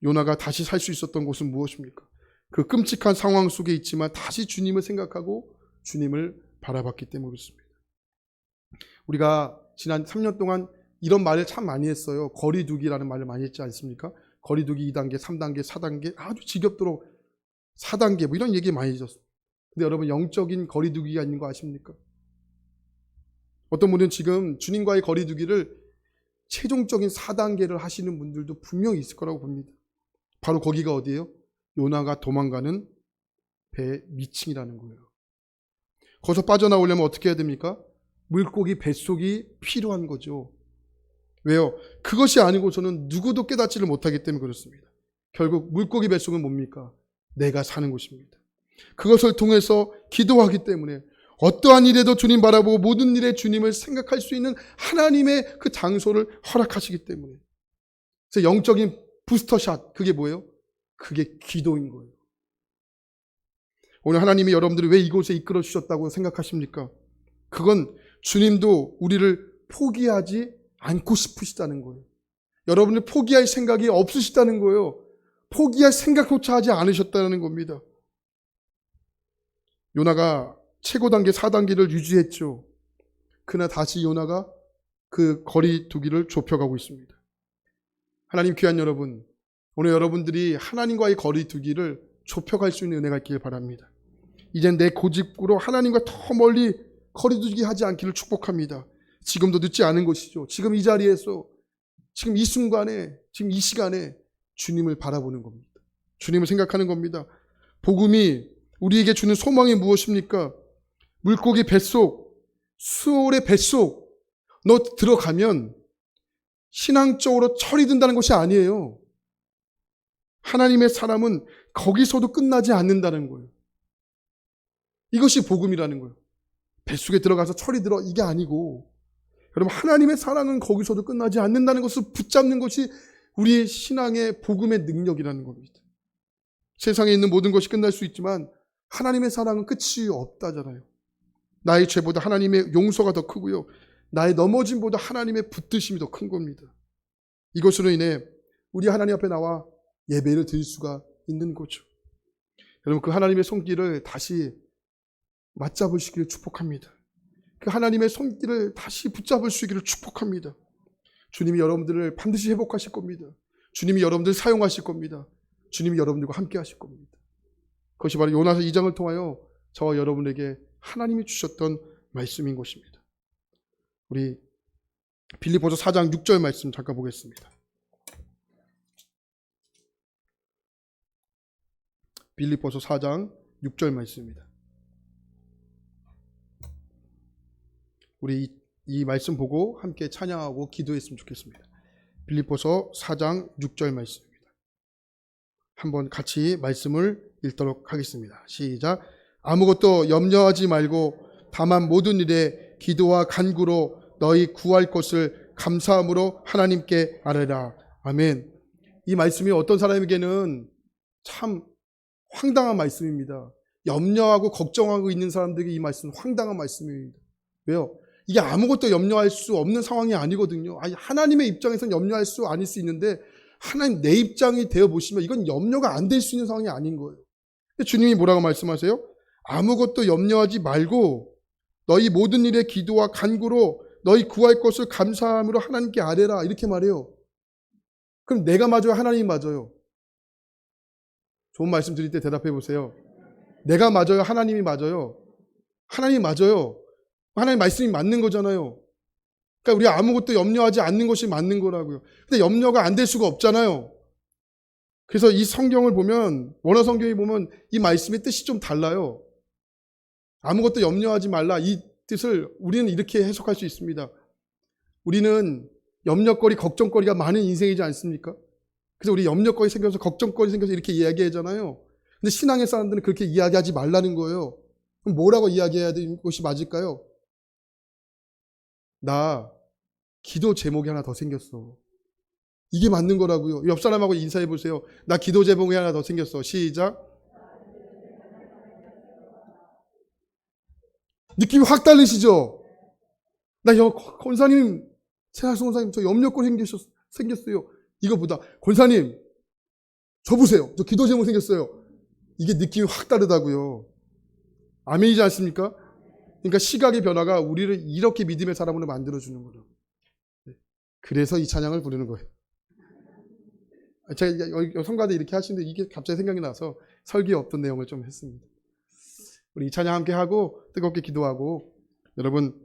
요나가 다시 살 수 있었던 곳은 무엇입니까? 그 끔찍한 상황 속에 있지만 다시 주님을 생각하고 주님을 바라봤기 때문에 그렇습니다. 우리가 지난 3년 동안 이런 말을 참 많이 했어요. 거리두기라는 말을 많이 했지 않습니까? 거리두기 2단계, 3단계, 4단계, 아주 지겹도록 4단계 뭐 이런 얘기 많이 해줬어요. 근데 여러분, 영적인 거리두기가 있는 거 아십니까? 어떤 분은 지금 주님과의 거리두기를 최종적인 4단계를 하시는 분들도 분명히 있을 거라고 봅니다. 바로 거기가 어디예요? 요나가 도망가는 배 미층이라는 거예요. 거기서 빠져나오려면 어떻게 해야 됩니까? 물고기 뱃속이 필요한 거죠. 왜요? 그것이 아니고서는 누구도 깨닫지를 못하기 때문에 그렇습니다. 결국 물고기 뱃속은 뭡니까? 내가 사는 곳입니다. 그것을 통해서 기도하기 때문에 어떠한 일에도 주님 바라보고 모든 일에 주님을 생각할 수 있는 하나님의 그 장소를 허락하시기 때문에. 그래서 영적인 부스터샷, 그게 뭐예요? 그게 기도인 거예요. 오늘 하나님이 여러분들을 왜 이곳에 이끌어 주셨다고 생각하십니까? 그건 주님도 우리를 포기하지 않고 싶으시다는 거예요. 여러분을 포기할 생각이 없으시다는 거예요. 포기할 생각조차 하지 않으셨다는 겁니다. 요나가 최고 단계 4단계를 유지했죠. 그러나 다시 요나가 그 거리두기를 좁혀가고 있습니다. 하나님 귀한 여러분, 오늘 여러분들이 하나님과의 거리두기를 좁혀갈 수 있는 은혜가 있기를 바랍니다. 이젠 내 고집으로 하나님과 더 멀리 거리두기 하지 않기를 축복합니다. 지금도 늦지 않은 것이죠. 지금 이 자리에서, 지금 이 순간에, 지금 이 시간에 주님을 바라보는 겁니다. 주님을 생각하는 겁니다. 복음이 우리에게 주는 소망이 무엇입니까? 물고기 뱃속, 수월의 뱃속, 너 들어가면 신앙적으로 철이 든다는 것이 아니에요. 하나님의 사랑은 거기서도 끝나지 않는다는 거예요. 이것이 복음이라는 거예요. 뱃속에 들어가서 철이 들어 이게 아니고, 여러분 하나님의 사랑은 거기서도 끝나지 않는다는 것을 붙잡는 것이 우리의 신앙의 복음의 능력이라는 겁니다. 세상에 있는 모든 것이 끝날 수 있지만 하나님의 사랑은 끝이 없다잖아요. 나의 죄보다 하나님의 용서가 더 크고요, 나의 넘어짐보다 하나님의 붙드심이 더 큰 겁니다. 이것으로 인해 우리 하나님 앞에 나와 예배를 드릴 수가 있는 거죠. 여러분 그 하나님의 손길을 다시 맞잡으시기를 축복합니다. 그 하나님의 손길을 다시 붙잡을 수 있기를 축복합니다. 주님이 여러분들을 반드시 회복하실 겁니다. 주님이 여러분들을 사용하실 겁니다. 주님이 여러분들과 함께 하실 겁니다. 그것이 바로 요나서 2장을 통하여 저와 여러분에게 하나님이 주셨던 말씀인 것입니다. 우리 빌립보서 4장 6절 말씀 잠깐 보겠습니다. 빌립보서 4장 6절 말씀입니다. 우리 이 말씀 보고 함께 찬양하고 기도했으면 좋겠습니다. 빌립보서 4장 6절 말씀입니다. 한번 같이 말씀을 읽도록 하겠습니다. 시작. 아무것도 염려하지 말고 다만 모든 일에 기도와 간구로 너희 구할 것을 감사함으로 하나님께 아뢰라. 아멘. 이 말씀이 어떤 사람에게는 참 황당한 말씀입니다. 염려하고 걱정하고 있는 사람들에게 이 말씀은 황당한 말씀입니다. 왜요? 이게 아무것도 염려할 수 없는 상황이 아니거든요. 아니, 하나님의 입장에서는 염려할 수 아닐 수 있는데 하나님 내 입장이 되어 보시면 이건 염려가 안 될 수 있는 상황이 아닌 거예요. 주님이 뭐라고 말씀하세요? 아무것도 염려하지 말고 너희 모든 일에 기도와 간구로 너희 구할 것을 감사함으로 하나님께 아뢰라, 이렇게 말해요. 그럼 내가 맞아요? 하나님이 맞아요? 좋은 말씀 드릴 때 대답해 보세요. 내가 맞아요? 하나님이 맞아요? 하나님이 맞아요. 하나님 말씀이 맞는 거잖아요. 그러니까 우리 아무것도 염려하지 않는 것이 맞는 거라고요. 근데 염려가 안 될 수가 없잖아요. 그래서 이 성경을 보면, 원어 성경에 보면 이 말씀의 뜻이 좀 달라요. 아무것도 염려하지 말라, 이 뜻을 우리는 이렇게 해석할 수 있습니다. 우리는 염려거리, 걱정거리가 많은 인생이지 않습니까? 그래서 우리 염려거리 생겨서 걱정거리 생겨서 이렇게 이야기하잖아요. 근데 신앙의 사람들은 그렇게 이야기하지 말라는 거예요. 그럼 뭐라고 이야기해야 되는 것이 맞을까요? 나 기도 제목이 하나 더 생겼어. 이게 맞는 거라고요. 옆 사람하고 인사해 보세요. 나 기도 제목이 하나 더 생겼어. 시작. 느낌이 확 다르시죠? 권사님, 최하수 권사님, 저 염려거리 생겼어요. 이거보다, 권사님, 저 보세요. 저 기도 제목 생겼어요. 이게 느낌이 확 다르다고요. 아멘이지 않습니까? 그러니까 시각의 변화가 우리를 이렇게 믿음의 사람으로 만들어주는 거예요. 그래서 이 찬양을 부르는 거예요. 제가 성가대 이렇게 하시는데 이게 갑자기 생각이 나서 설교에 없던 내용을 좀 했습니다. 우리 이 찬양 함께 하고 뜨겁게 기도하고, 여러분,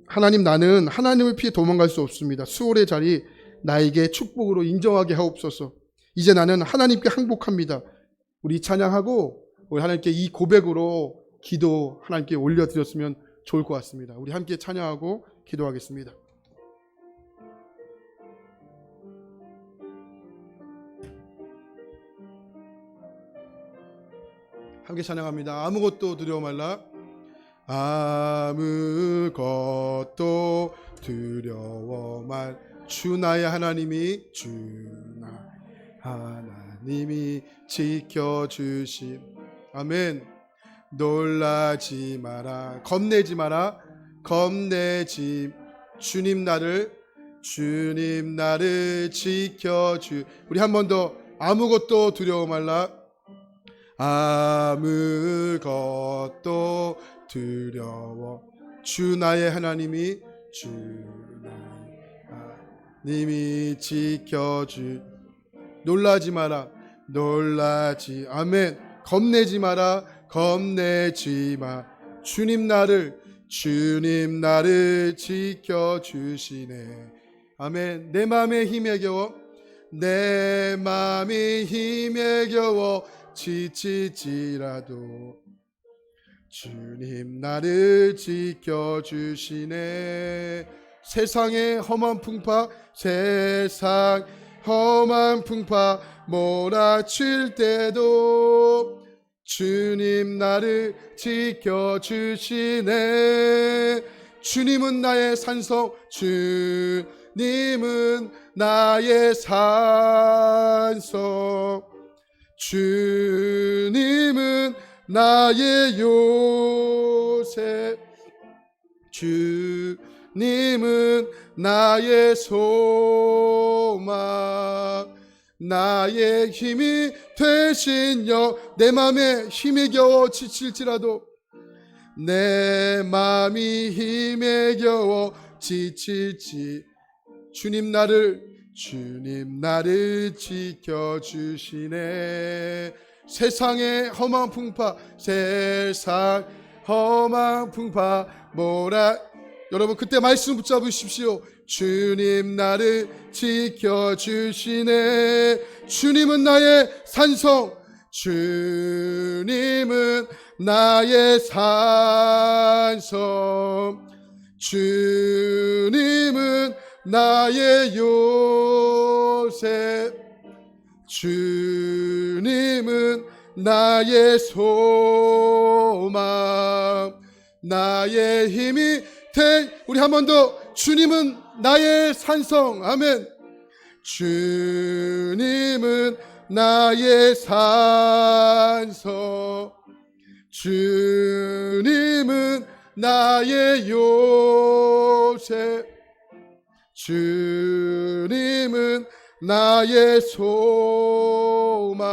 하나님, 나는 하나님을 피해 도망갈 수 없습니다. 수월의 자리 나에게 축복으로 인정하게 하옵소서. 이제 나는 하나님께 항복합니다. 우리 찬양하고 우리 하나님께 이 고백으로 기도 하나님께 올려드렸으면 좋을 것 같습니다. 우리 함께 찬양하고 기도하겠습니다. 함께 찬양합니다. 아무것도 두려워 말라. 아무것도 두려워 말. 주 나의 하나님이, 주 나의 하나님이 지켜주심. 아멘. 놀라지 마라, 겁내지 마라, 주님 나를 지켜주. 우리 한 번 더. 아무것도 두려워 말라. 아무것도 두려워. 주 나의 하나님이, 주 나의 하나님이 지켜주. 놀라지 마라, 아멘. 겁내지 마라, 겁내지 마. 주님 나를 지켜주시네. 아멘. 내 마음에 힘에 겨워 지칠지라도 주님 나를 지켜주시네. 세상의 험한 풍파, 세상 험한 풍파 몰아칠 때도 주님 나를 지켜주시네. 주님은 나의 산성, 주님은 나의 산성, 주님은 나의 요새, 주님은 나의 소망, 나의 힘이 되신 여. 내 맘에 힘에 겨워 지칠지라도, 내 맘이 힘에 겨워 지칠지 주님 나를 지켜주시네. 세상의 험한 풍파, 세상 험한 풍파 여러분 그때 말씀 붙잡으십시오. 주님 나를 지켜주시네. 주님은 나의 산성, 주님은 나의 산성, 주님은 나의 요새, 주님은 나의 소망, 나의 힘이 우리 한 번 더. 주님은 나의 산성. 아멘. 주님은 나의 산성, 주님은 나의 요새, 주님은 나의 소망,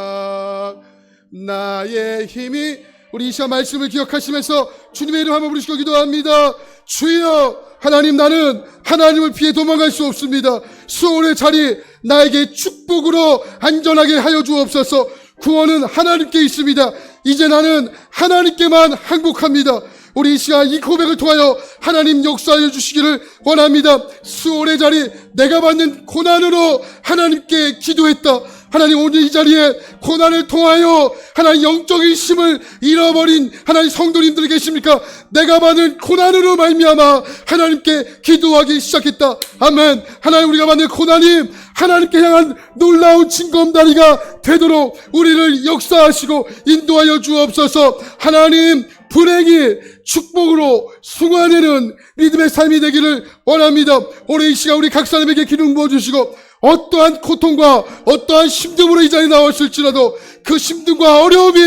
나의 힘이. 우리 이 시간 말씀을 기억하시면서 주님의 이름 한번 부르시고 기도합니다. 주여, 하나님, 나는 하나님을 피해 도망갈 수 없습니다. 수월의 자리 나에게 축복으로 안전하게 하여 주옵소서. 구원은 하나님께 있습니다. 이제 나는 하나님께만 항복합니다. 우리 이 시간 이 고백을 통하여 하나님 역사하여 주시기를 원합니다. 수월의 자리 내가 받는 고난으로 하나님께 기도했다. 하나님, 오늘 이 자리에 고난을 통하여 하나님 영적인 힘을 잃어버린 하나님 성도님들 계십니까? 내가 받는 고난으로 말미암아 하나님께 기도하기 시작했다. 아멘. 하나님, 우리가 받는 고난이 하나님께 향한 놀라운 징검다리가 되도록 우리를 역사하시고 인도하여 주옵소서. 하나님, 불행이 축복으로 승화되는 믿음의 삶이 되기를 원합니다. 오늘 이 시간 우리 각 사람에게 기름 부어주시고, 어떠한 고통과 어떠한 힘듦으로 이 자리에 나왔을지라도 그 힘듦과 어려움이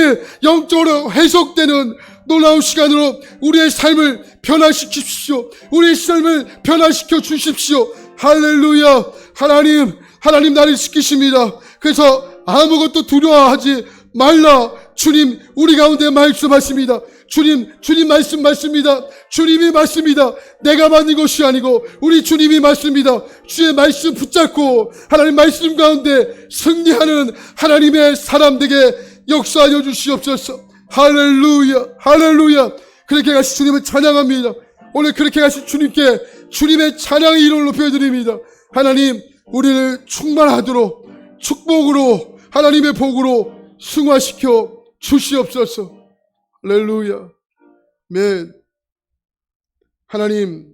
영적으로 해석되는 놀라운 시간으로 우리의 삶을 변화시키십시오. 우리의 삶을 변화시켜 주십시오. 할렐루야. 하나님 나를 지키십니다. 그래서 아무것도 두려워하지 말라. 주님 우리 가운데 말씀하십니다. 주님 말씀 맞습니다. 주님이 맞습니다. 내가 만든 것이 아니고 우리 주님이 맞습니다. 주의 말씀 붙잡고 하나님 말씀 가운데 승리하는 하나님의 사람 되게 역사하여 주시옵소서. 할렐루야. 그렇게 가시 주님을 찬양합니다. 오늘 그렇게 가시 주님께 주님의 찬양의 이름을 높여드립니다. 하나님, 우리를 충만하도록 축복으로 하나님의 복으로 승화시켜 주시옵소서. 할렐루야. 아멘. 하나님,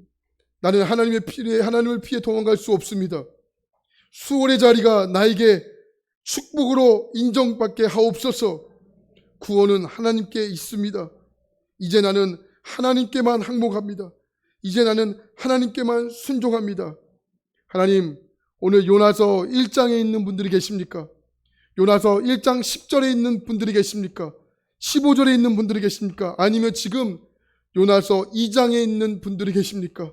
나는 하나님을 피해 도망갈 수 없습니다. 수월의 자리가 나에게 축복으로 인정받게 하옵소서. 구원은 하나님께 있습니다. 이제 나는 하나님께만 항복합니다. 이제 나는 하나님께만 순종합니다. 하나님, 오늘 요나서 1장에 있는 분들이 계십니까? 요나서 1장 10절에 있는 분들이 계십니까? 15절에 있는 분들이 계십니까? 아니면 지금 요나서 2장에 있는 분들이 계십니까?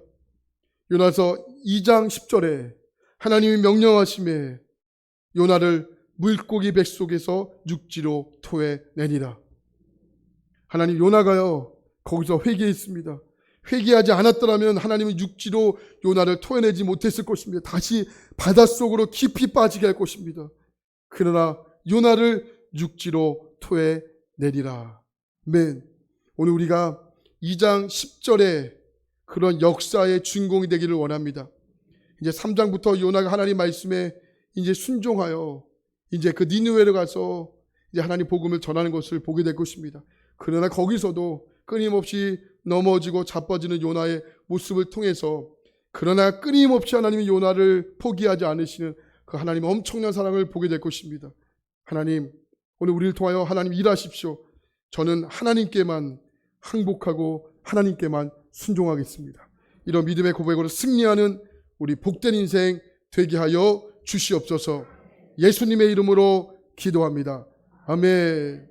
요나서 2장 10절에 하나님이 명령하심에 요나를 물고기 뱃속에서 육지로 토해내니라. 하나님, 요나가요 거기서 회개했습니다. 회개하지 않았더라면 하나님은 육지로 요나를 토해내지 못했을 것입니다. 다시 바닷속으로 깊이 빠지게 할 것입니다. 그러나 요나를 육지로 토해내리라. 아멘. 오늘 우리가 2장 10절에 그런 역사의 주인공이 되기를 원합니다. 이제 3장부터 요나가 하나님 말씀에 이제 순종하여 이제 그 니느웨로 가서 이제 하나님 복음을 전하는 것을 보게 될 것입니다. 그러나 거기서도 끊임없이 넘어지고 자빠지는 요나의 모습을 통해서, 그러나 끊임없이 하나님이 요나를 포기하지 않으시는 그 하나님의 엄청난 사랑을 보게 될 것입니다. 하나님, 오늘 우리를 통하여 하나님 일하십시오. 저는 하나님께만 항복하고 하나님께만 순종하겠습니다. 이런 믿음의 고백으로 승리하는 우리 복된 인생 되게 하여 주시옵소서. 예수님의 이름으로 기도합니다. 아멘.